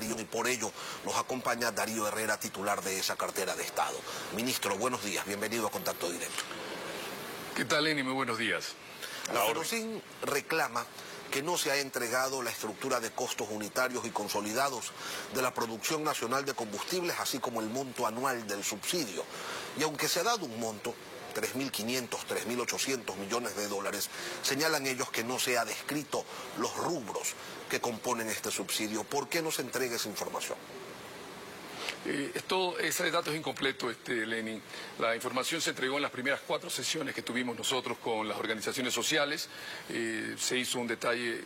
Darío, y por ello nos acompaña Darío Herrera, titular de esa cartera de Estado. Ministro, buenos días, bienvenido a Contacto Directo. ¿Qué tal, Lenny? Muy buenos días. La FENOCIN reclama que no se ha entregado la estructura de costos unitarios y consolidados de la producción nacional de combustibles, así como el monto anual del subsidio. Y aunque se ha dado un monto, 3.500, 3.800 millones de dólares, señalan ellos que no se ha descrito los rubros que componen este subsidio. ¿Por qué no se entrega esa información? Ese dato es incompleto, Lenny. La información se entregó en las primeras 4 sesiones que tuvimos nosotros con las organizaciones sociales. Se hizo un detalle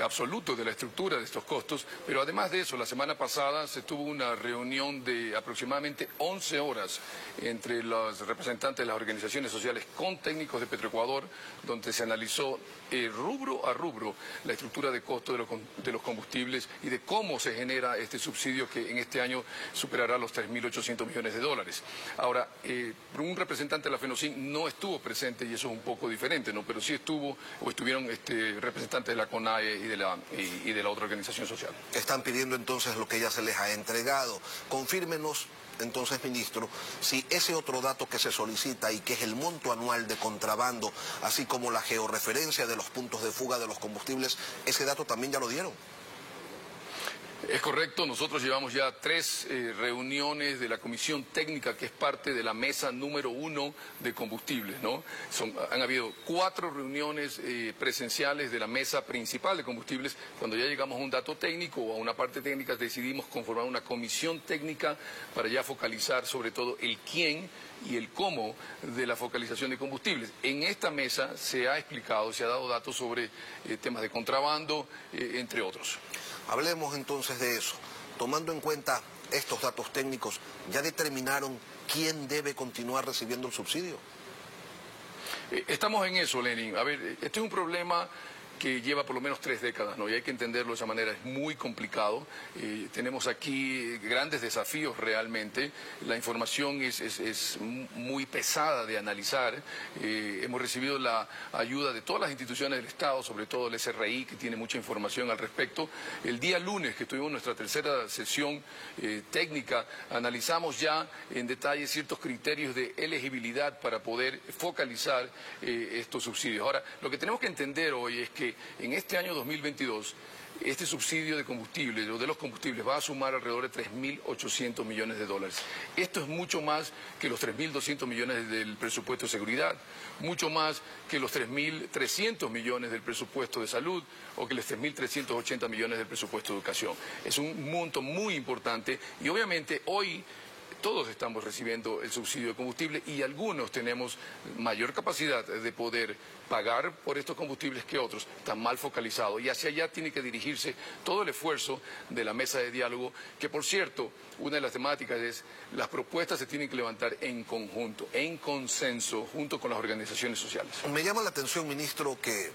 absoluto de la estructura de estos costos, pero además de eso, la semana pasada se tuvo una reunión de aproximadamente 11 horas entre los representantes de las organizaciones sociales con técnicos de Petroecuador, donde se analizó rubro a rubro la estructura de costo de los combustibles y de cómo se genera este subsidio que en este año superará los 3.800 millones de dólares. Ahora, un representante de la FENOCIN no estuvo presente y eso es un poco diferente, ¿no? Pero sí estuvieron representantes de la CONAE y de la otra organización social. Están pidiendo entonces lo que ya se les ha entregado. Confírmenos entonces, ministro, si ese otro dato que se solicita y que es el monto anual de contrabando, así como la georreferencia de los puntos de fuga de los combustibles, ese dato también ya lo dieron. Es correcto, nosotros llevamos ya 3 reuniones de la comisión técnica que es parte de la mesa número 1 de combustibles, ¿no? Han habido 4 reuniones presenciales de la mesa principal de combustibles. Cuando ya llegamos a un dato técnico o a una parte técnica decidimos conformar una comisión técnica para ya focalizar sobre todo el quién y el cómo de la focalización de combustibles. En esta mesa se ha explicado, se ha dado datos sobre temas de contrabando, entre otros. Hablemos entonces de eso. Tomando en cuenta estos datos técnicos, ¿ya determinaron quién debe continuar recibiendo el subsidio? Estamos en eso, Lenin. A ver, este es un problema que lleva por lo menos 3 décadas, ¿no? Y hay que entenderlo de esa manera, es muy complicado. Tenemos aquí grandes desafíos realmente. La información es muy pesada de analizar. Hemos recibido la ayuda de todas las instituciones del Estado, sobre todo el SRI, que tiene mucha información al respecto. El día lunes, que tuvimos nuestra tercera sesión técnica, analizamos ya en detalle ciertos criterios de elegibilidad para poder focalizar estos subsidios. Ahora, lo que tenemos que entender hoy es que en este año 2022 este subsidio de combustibles o de los combustibles va a sumar alrededor de 3.800 millones de dólares. Esto es mucho más que los 3.200 millones del presupuesto de seguridad, mucho más que los 3.300 millones del presupuesto de salud o que los 3.380 millones del presupuesto de educación. Es un monto muy importante y obviamente hoy todos estamos recibiendo el subsidio de combustible y algunos tenemos mayor capacidad de poder pagar por estos combustibles que otros. Está mal focalizado y hacia allá tiene que dirigirse todo el esfuerzo de la mesa de diálogo, que por cierto, una de las temáticas es las propuestas se tienen que levantar en conjunto, en consenso, junto con las organizaciones sociales. Me llama la atención, ministro, que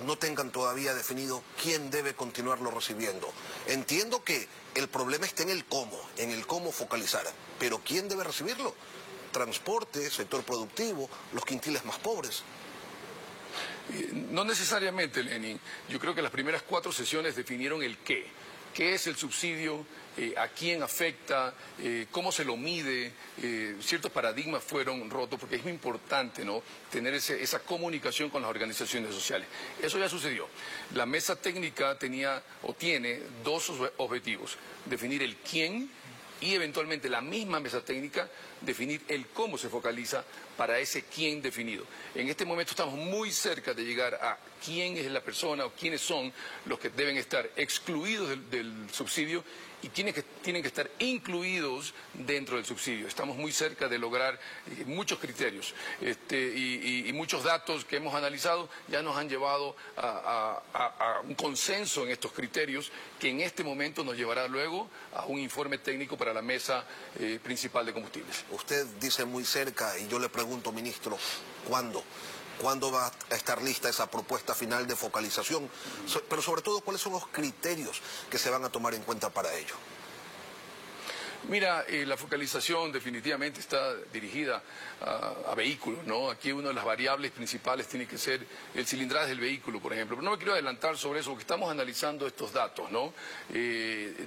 no tengan todavía definido quién debe continuarlo recibiendo. Entiendo que el problema está en el cómo focalizar, pero ¿quién debe recibirlo? Transporte, sector productivo, los quintiles más pobres. No necesariamente, Lenin. Yo creo que las primeras 4 sesiones definieron el qué. ¿Qué es el subsidio? ¿A quién afecta? ¿Cómo se lo mide? Ciertos paradigmas fueron rotos porque es muy importante, ¿no?, tener esa comunicación con las organizaciones sociales. Eso ya sucedió. La mesa técnica tenía o tiene 2 objetivos: definir el quién y eventualmente la misma mesa técnica definir el cómo se focaliza para ese quién definido. En este momento estamos muy cerca de llegar a quién es la persona o quiénes son los que deben estar excluidos del subsidio y quiénes que tienen que estar incluidos dentro del subsidio. Estamos muy cerca de lograr muchos criterios y muchos datos que hemos analizado ya nos han llevado a un consenso en estos criterios que en este momento nos llevará luego a un informe técnico para la mesa principal de combustibles. Usted dice muy cerca y yo le pregunto, ministro, ¿cuándo? ¿Cuándo va a estar lista esa propuesta final de focalización? Pero sobre todo, ¿cuáles son los criterios que se van a tomar en cuenta para ello? Mira, la focalización definitivamente está dirigida a vehículos, ¿no? Aquí una de las variables principales tiene que ser el cilindraje del vehículo, por ejemplo. Pero no me quiero adelantar sobre eso porque estamos analizando estos datos, ¿no?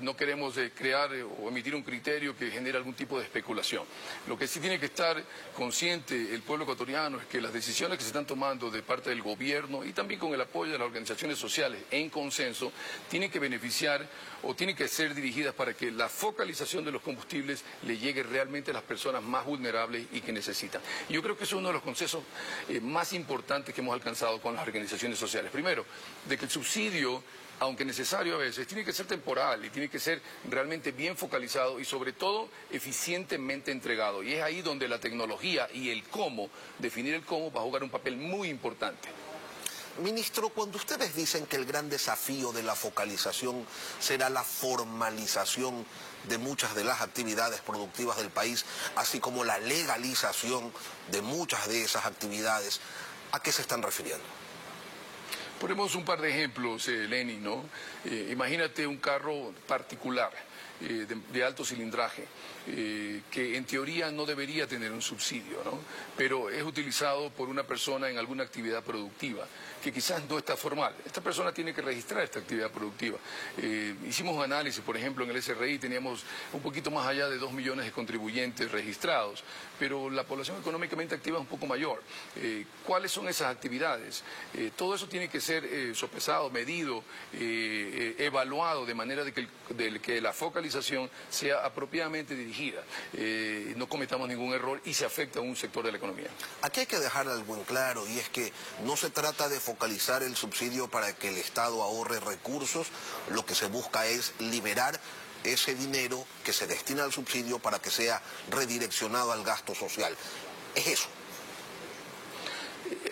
No queremos crear o emitir un criterio que genere algún tipo de especulación. Lo que sí tiene que estar consciente el pueblo ecuatoriano es que las decisiones que se están tomando de parte del gobierno y también con el apoyo de las organizaciones sociales en consenso tienen que beneficiar o tienen que ser dirigidas para que la focalización de los combustibles le llegue realmente a las personas más vulnerables y que necesitan. Y yo creo que eso es uno de los consensos más importantes que hemos alcanzado con las organizaciones sociales. Primero, de que el subsidio, aunque necesario a veces, tiene que ser temporal y tiene que ser realmente bien focalizado y sobre todo eficientemente entregado. Y es ahí donde la tecnología y el cómo, definir el cómo, va a jugar un papel muy importante. Ministro, cuando ustedes dicen que el gran desafío de la focalización será la formalización de muchas de las actividades productivas del país, así como la legalización de muchas de esas actividades, ¿a qué se están refiriendo? Ponemos un par de ejemplos, Lenny, ¿no? Imagínate un carro particular de alto cilindraje, que en teoría no debería tener un subsidio, ¿no? Pero es utilizado por una persona en alguna actividad productiva, que quizás no está formal. Esta persona tiene que registrar esta actividad productiva. Hicimos un análisis, por ejemplo, en el SRI teníamos un poquito más allá de 2 millones de contribuyentes registrados, pero la población económicamente activa es un poco mayor. ¿Cuáles son esas actividades? Todo eso tiene que ser sopesado, medido, evaluado, de manera de que la focalización sea apropiadamente dirigida, no cometamos ningún error y se afecta a un sector de la economía. Aquí hay que dejar algo en claro, y es que no se trata de focalizar el subsidio para que el Estado ahorre recursos, lo que se busca es liberar ese dinero que se destina al subsidio para que sea redireccionado al gasto social. Es eso.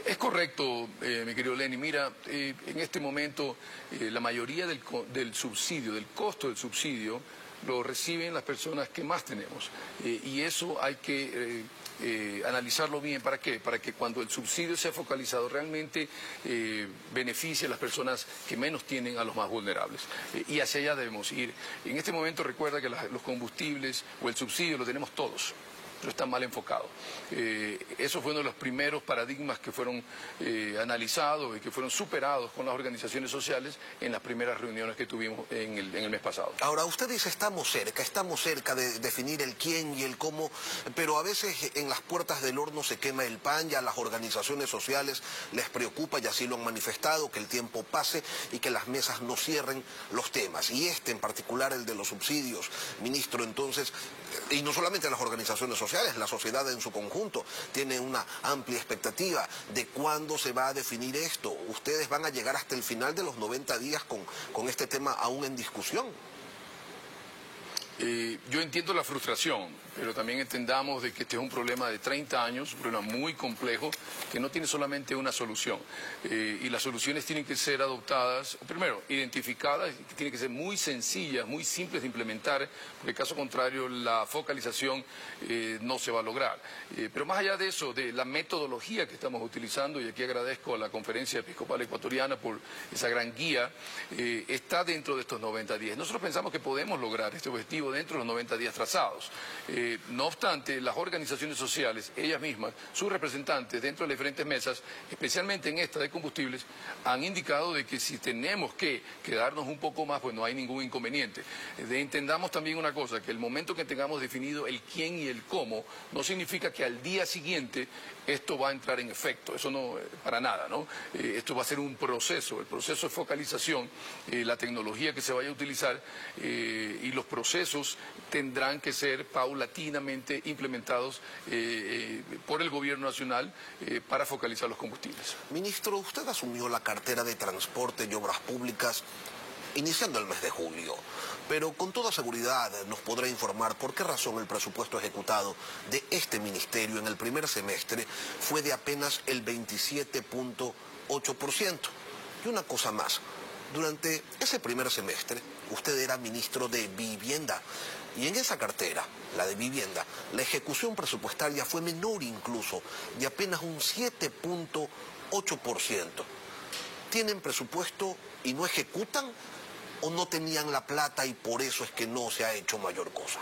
Es correcto, mi querido Lenny. Mira, en este momento la mayoría del subsidio, del costo del subsidio, lo reciben las personas que más tenemos. Y eso hay que analizarlo bien. ¿Para qué? Para que cuando el subsidio sea focalizado realmente beneficie a las personas que menos tienen, a los más vulnerables. Y hacia allá debemos ir. En este momento recuerda que los combustibles o el subsidio lo tenemos todos, pero está mal enfocado. Eso fue uno de los primeros paradigmas que fueron analizados y que fueron superados con las organizaciones sociales en las primeras reuniones que tuvimos en el mes pasado. Ahora, usted dice estamos cerca de definir el quién y el cómo, pero a veces en las puertas del horno se quema el pan, y a las organizaciones sociales les preocupa, y así lo han manifestado, que el tiempo pase y que las mesas no cierren los temas. Y este en particular, el de los subsidios, ministro, entonces, y no solamente las organizaciones sociales, la sociedad en su conjunto tiene una amplia expectativa de cuándo se va a definir esto. Ustedes van a llegar hasta el final de los 90 días con este tema aún en discusión. Yo entiendo la frustración, pero también entendamos de que este es un problema de 30 años, un problema muy complejo, que no tiene solamente una solución. Y las soluciones tienen que ser adoptadas, primero, identificadas, y tienen que ser muy sencillas, muy simples de implementar, porque caso contrario la focalización no se va a lograr. Pero más allá de eso, de la metodología que estamos utilizando, y aquí agradezco a la Conferencia Episcopal Ecuatoriana por esa gran guía, está dentro de estos 90 días. Nosotros pensamos que podemos lograr este objetivo dentro de los 90 días trazados. No obstante, las organizaciones sociales, ellas mismas, sus representantes dentro de las diferentes mesas, especialmente en esta de combustibles, han indicado de que si tenemos que quedarnos un poco más, pues no hay ningún inconveniente. Entendamos también una cosa, que el momento que tengamos definido el quién y el cómo, no significa que al día siguiente esto va a entrar en efecto. Eso no, para nada, ¿no? Esto va a ser un proceso, el proceso de focalización, la tecnología que se vaya a utilizar y los procesos tendrán que ser paulatinamente implementados por el gobierno nacional para focalizar los combustibles. Ministro, usted asumió la cartera de Transporte y Obras Públicas iniciando el mes de julio, pero con toda seguridad nos podrá informar por qué razón el presupuesto ejecutado de este ministerio en el primer semestre fue de apenas el 27.8%. Y una cosa más, durante ese primer semestre usted era ministro de Vivienda, y en esa cartera, la de Vivienda, la ejecución presupuestaria fue menor incluso, de apenas un 7.8%. ¿Tienen presupuesto y no ejecutan, o no tenían la plata y por eso es que no se ha hecho mayor cosa?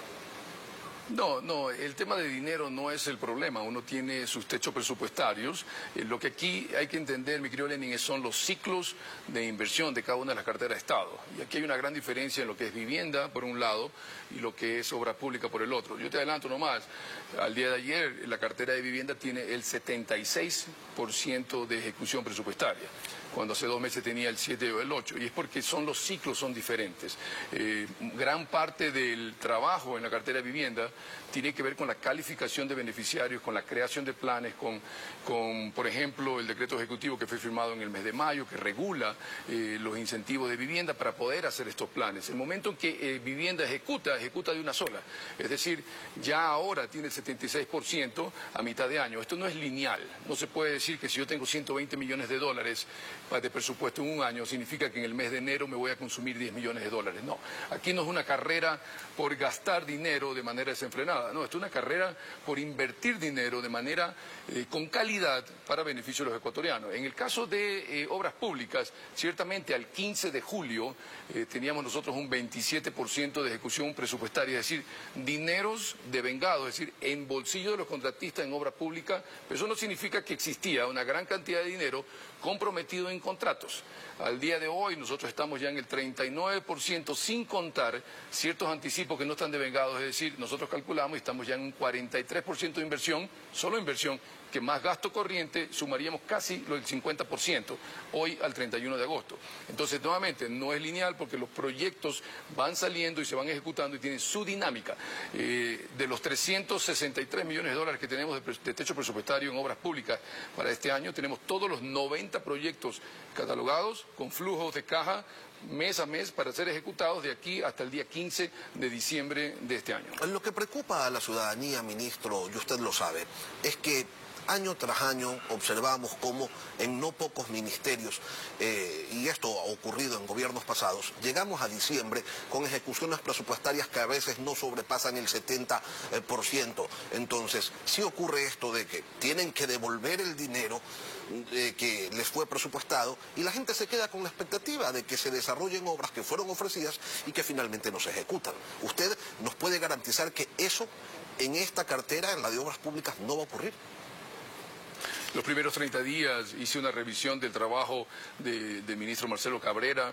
No, el tema de dinero no es el problema. Uno tiene sus techos presupuestarios. Lo que aquí hay que entender, mi querido Lenin, son los ciclos de inversión de cada una de las carteras de Estado. Y aquí hay una gran diferencia en lo que es vivienda, por un lado, y lo que es obra pública, por el otro. Yo te adelanto nomás, al día de ayer la cartera de vivienda tiene el 76% de ejecución presupuestaria, cuando hace 2 meses tenía el 7 o el 8, y es porque los ciclos son diferentes. Gran parte del trabajo en la cartera de vivienda tiene que ver con la calificación de beneficiarios, con la creación de planes, con por ejemplo, el decreto ejecutivo que fue firmado en el mes de mayo, que regula los incentivos de vivienda para poder hacer estos planes. El momento en que vivienda ejecuta de una sola, es decir, ya ahora tiene el 76% a mitad de año. Esto no es lineal, no se puede decir que si yo tengo 120 millones de dólares de presupuesto en un año, significa que en el mes de enero me voy a consumir 10 millones de dólares. No, aquí no es una carrera por gastar dinero de manera desenfrenada, no, esto es una carrera por invertir dinero de manera con calidad para beneficio de los ecuatorianos. En el caso de obras públicas, ciertamente al 15 de julio teníamos nosotros un 27% de ejecución presupuestaria, es decir, dineros devengados, es decir, en bolsillo de los contratistas en obra pública, pero eso no significa que existía una gran cantidad de dinero comprometido en contratos. Al día de hoy nosotros estamos ya en el 39% sin contar ciertos anticipos que no están devengados, es decir, nosotros calculamos y estamos ya en un 43% de inversión, solo inversión, que más gasto corriente sumaríamos casi lo del 50% hoy al 31 de agosto. Entonces, nuevamente, no es lineal porque los proyectos van saliendo y se van ejecutando y tienen su dinámica. De los 363 millones de dólares que tenemos de techo presupuestario en obras públicas para este año, tenemos todos los 90 proyectos catalogados con flujos de caja mes a mes para ser ejecutados de aquí hasta el día 15 de diciembre de este año. Lo que preocupa a la ciudadanía, ministro, y usted lo sabe, es que año tras año observamos cómo en no pocos ministerios, y esto ha ocurrido en gobiernos pasados, llegamos a diciembre con ejecuciones presupuestarias que a veces no sobrepasan el 70%. Entonces, sí ocurre esto de que tienen que devolver el dinero que les fue presupuestado y la gente se queda con la expectativa de que se desarrollen obras que fueron ofrecidas y que finalmente no se ejecutan. ¿Usted nos puede garantizar que eso en esta cartera, en la de obras públicas, no va a ocurrir? Los primeros 30 días hice una revisión del trabajo del ministro Marcelo Cabrera,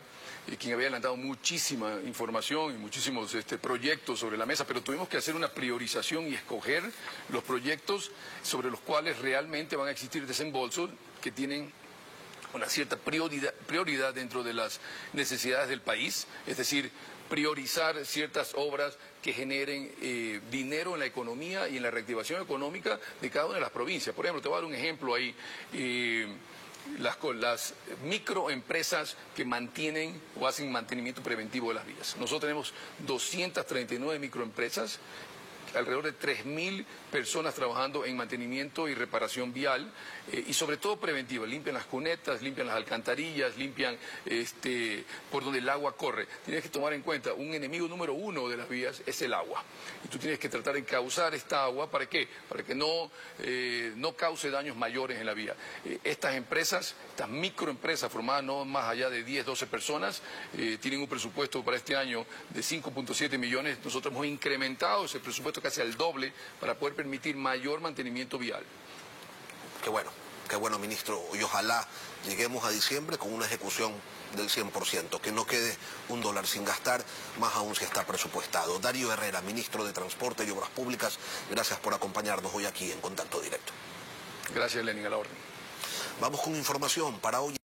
quien había adelantado muchísima información y muchísimos proyectos sobre la mesa, pero tuvimos que hacer una priorización y escoger los proyectos sobre los cuales realmente van a existir desembolsos que tienen una cierta prioridad dentro de las necesidades del país, es decir, priorizar ciertas obras que generen dinero en la economía y en la reactivación económica de cada una de las provincias. Por ejemplo, te voy a dar un ejemplo ahí. Las microempresas que mantienen o hacen mantenimiento preventivo de las vías. Nosotros tenemos 239 microempresas, alrededor de 3.000 personas trabajando en mantenimiento y reparación vial y sobre todo preventiva. Limpian las cunetas, limpian las alcantarillas, limpian por donde el agua corre. Tienes que tomar en cuenta, un enemigo número 1 de las vías es el agua. Y tú tienes que tratar de encauzar esta agua, ¿para qué? Para que no cause daños mayores en la vía. Estas empresas, estas microempresas formadas no más allá de 10, 12 personas, tienen un presupuesto para este año de 5.7 millones. Nosotros hemos incrementado ese presupuesto casi al doble para poder permitir mayor mantenimiento vial. Qué bueno, ministro, y ojalá lleguemos a diciembre con una ejecución del 100%, que no quede un dólar sin gastar, más aún si está presupuestado. Darío Herrera, ministro de Transporte y Obras Públicas, gracias por acompañarnos hoy aquí en Contacto Directo. Gracias, Lenin, a la orden. Vamos con información para hoy.